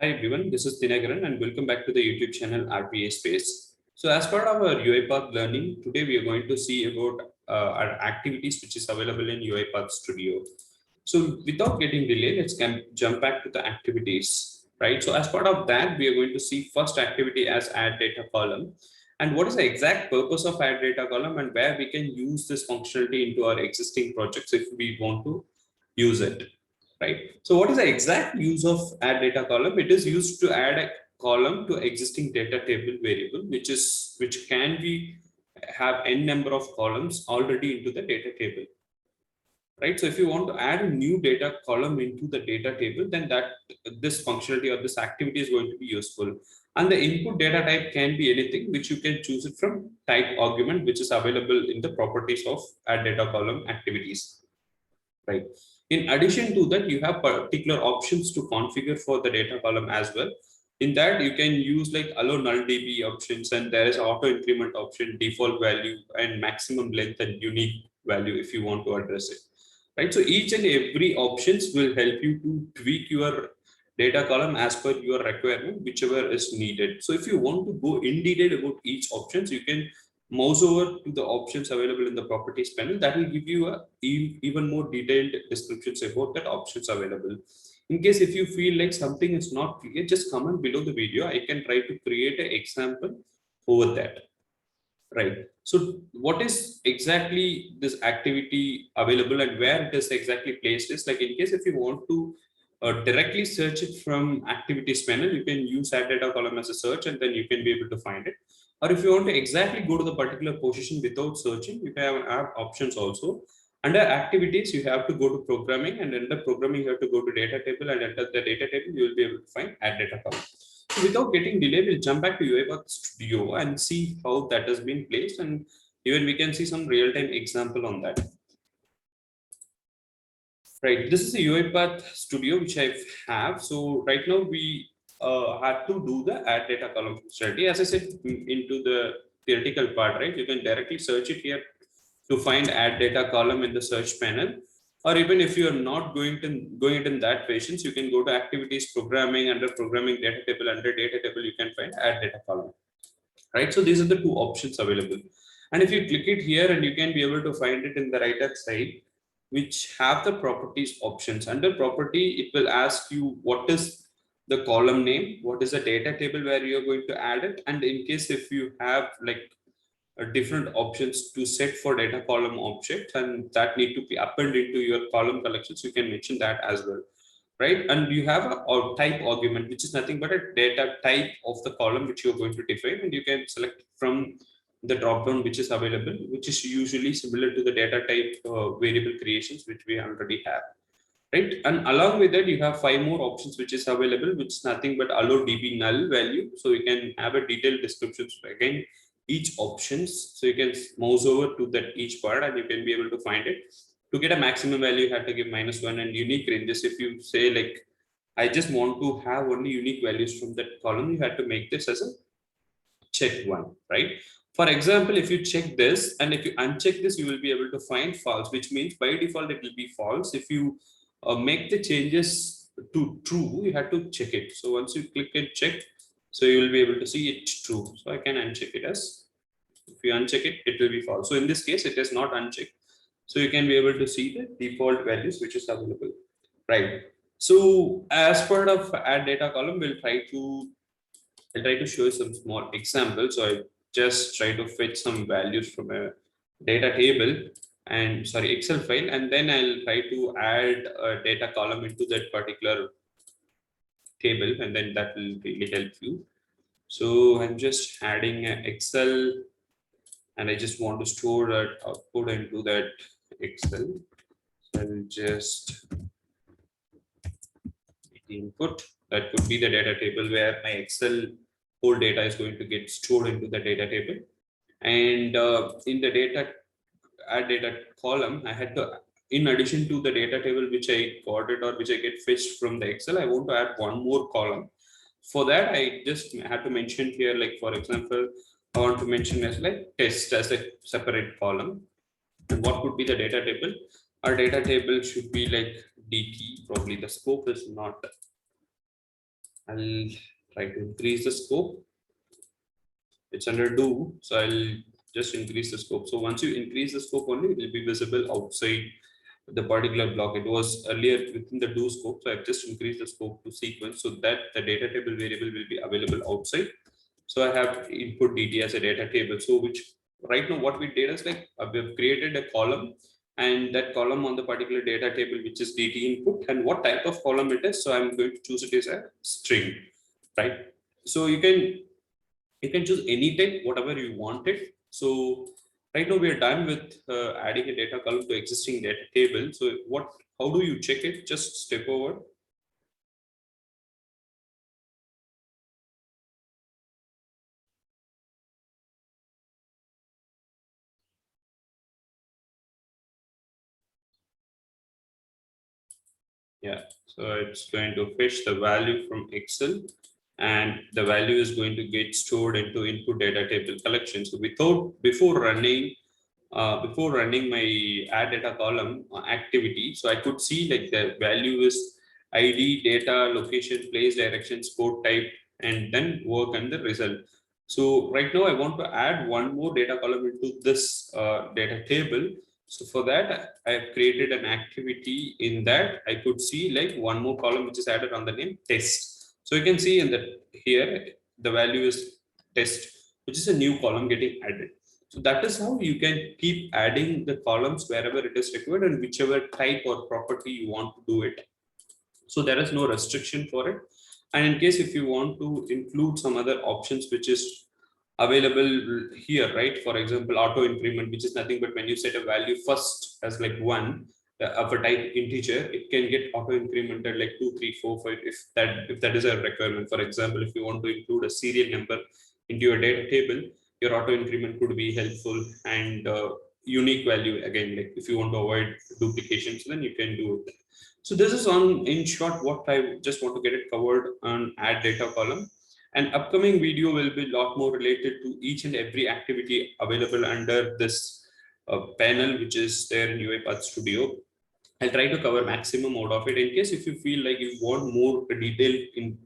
Hi everyone, this is Dinagaran and welcome back to the YouTube channel RPA Space. So as part of our UiPath learning, today we are going to see about our activities which is available in UiPath Studio. So without getting delay, let's jump back to the activities, right? So as part of that, we are going to see first activity as add data column. And what is the exact purpose of add data column and where we can use this functionality into our existing projects if we want to use it, right? So what is the exact use of add data column? It is used to add a column to existing data table variable, which can be have n number of columns already into the data table, right? So if you want to add a new data column into the data table, then this functionality or this activity is going to be useful. And the input data type can be anything, which you can choose it from type argument, which is available in the properties of add data column activities, right? In addition to that, you have particular options to configure for the data column as well. In that, you can use like allow null DB options, and there is auto increment option, default value, and maximum length and unique value if you want to address it, right? So each and every options will help you to tweak your data column as per your requirement, whichever is needed. So if you want to go in detail about each options, you can mouse over to the options available in the properties panel. That will give you a even more detailed descriptions about that options available. In case if you feel like something is not clear, just comment below the video. I can try to create an example over that, right? So what is exactly this activity available and where it is exactly placed is like, in case if you want to directly search it from activities panel, you can use add data column as a search and then you can be able to find it. Or if you want to exactly go to the particular position without searching, you have options also. Under activities, you have to go to programming, and under programming, you have to go to data table, and under the data table, you will be able to find add data column. So without getting delay, we'll jump back to UiPath Studio and see how that has been placed, and even we can see some real-time example on that. Right, this is a UiPath Studio which I have. So right now we had to do the add data column functionality. As I said into the theoretical part, right? You can directly search it here to find add data column in the search panel. Or even if you are not going it in that patience, you can go to activities programming, under programming data table, under data table, you can find add data column, right? So these are the two options available. And if you click it here, and you can be able to find it in the right hand side, which have the properties options. Under property, it will ask you what is the column name, what is the data table where you're going to add it. And in case if you have like different options to set for data column objects and that need to be appended into your column collections, you can mention that as well, right? And you have a type argument, which is nothing but a data type of the column which you're going to define, and you can select from the drop down which is available, which is usually similar to the data type variable creations which we already have, right? And along with that, you have 5 more options which is available, which is nothing but allow db null value. So you can have a detailed description again each options. So you can mouse over to that each part and you can be able to find it. To get a maximum value, you have to give -1, and unique ranges. If you say like, I just want to have only unique values from that column, you have to make this as a check one, right? For example, if you check this and if you uncheck this, you will be able to find false, which means by default it will be false. If you make the changes to true, you have to check it. So once you click and check, so you will be able to see it true. So I can uncheck it as, if you uncheck it, it will be false. So in this case, it is not unchecked. So you can be able to see the default values which is available, right? So as part of add data column, I'll try to show you some small examples. So I just try to fetch some values from a data table and Excel file, and then I'll try to add a data column into that particular table, and then that will really help you. So I'm just adding an Excel, and I just want to store that output into that Excel. So I'll just input. That could be the data table where my Excel whole data is going to get stored into the data table. And in the add data column, I had to, in addition to the data table which I got it or which I get fetched from the Excel, I want to add one more column. For that, I just had to mention here, like for example, I want to mention as like test as a separate column. And what would be the data table? Our data table should be like DT. Probably the scope is not I'll try to increase the scope. It's under do, so I'll just increase the scope. So once you increase the scope only, it will be visible outside the particular block. It was earlier within the do scope, so I've just increased the scope to sequence so that the data table variable will be available outside. So I have input dt as a data table. So which right now what we did is like we've created a column, and that column on the particular data table, which is dt input, and what type of column it is. So I'm going to choose it as a string, right? So you can choose any type, whatever you want it. So right now we are done with adding a data column to existing data table. So how do you check it? Just step over. Yeah, so it's going to fetch the value from Excel, and the value is going to get stored into input data table collection. So before running my add data column activity, so I could see like the value is ID, data, location, place, direction, code type, and then work and the result. So right now I want to add one more data column into this data table. So for that, I have created an activity. In that, I could see like one more column which is added on the name test. So you can see in that here the value is test, which is a new column getting added. So that is how you can keep adding the columns wherever it is required and whichever type or property you want to do it. So there is no restriction for it. And in case if you want to include some other options which is available here, right? For example, auto increment, which is nothing but when you set a value first as like one of a type integer, it can get auto incremented like 2, 3, 4, 5 if that is a requirement. For example, if you want to include a serial number into your data table, your auto increment could be helpful, and unique value again, like if you want to avoid duplications, then you can do it. So this is on in short what I just want to get it covered on add data column. An upcoming video will be a lot more related to each and every activity available under this panel, which is there in UiPath Studio. I'll try to cover maximum out of it. In case if you feel like you want more detail in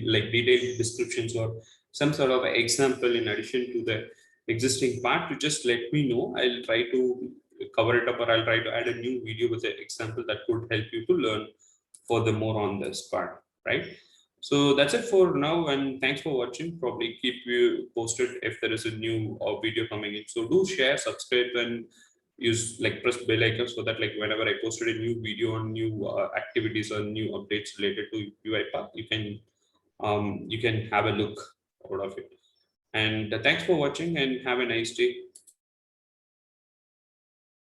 like detailed descriptions or some sort of example in addition to the existing part, you just let me know. I'll try to cover it up, or I'll try to add a new video with an example that could help you to learn further more on this part, right? So that's it for now, and thanks for watching. Probably keep you posted if there is a new video coming in. So do share, subscribe, and use like press bell icon so that like whenever I posted a new video on new activities or new updates related to UiPath, you can have a look out of it. And thanks for watching and have a nice day.